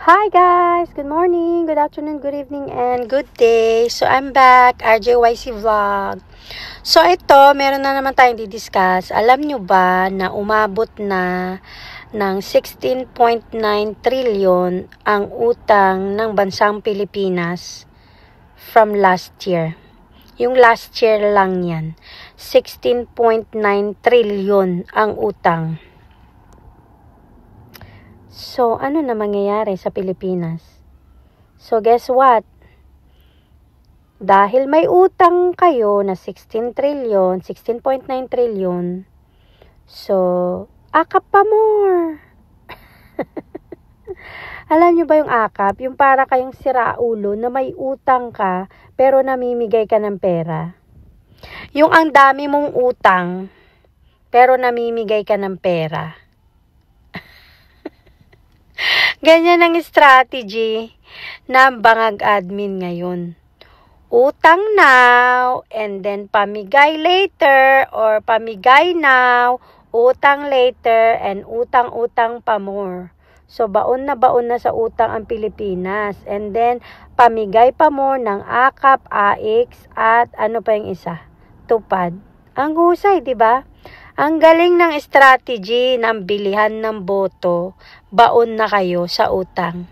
Hi guys! Good morning, good afternoon, good evening, and good day. So I'm back, RJYC Vlog. So ito, meron na naman tayong didiscuss. Alam nyo ba na umabot na ng 16.9 trillion ang utang ng bansang Pilipinas from last year? Yung last year lang yan. 16.9 trillion ang utang. So, ano na mangyayari sa Pilipinas? So, guess what? Dahil may utang kayo na 16.9 trillion, so, akap pa more. Alam nyo ba yung akap? Yung para kayong siraulo na may utang ka, pero namimigay ka ng pera. Yung ang dami mong utang, pero namimigay ka ng pera. Ganyan ang strategy ng bangag admin ngayon. Utang now, and then pamigay later, or pamigay now, utang later, and utang-utang pa more. So, baon na sa utang ang Pilipinas. And then, pamigay pa more ng akap, AX, at ano pa yung isa? Tupad. Ang husay, di ba? Ang galing ng strategy ng bilihan ng boto, baon na kayo sa utang.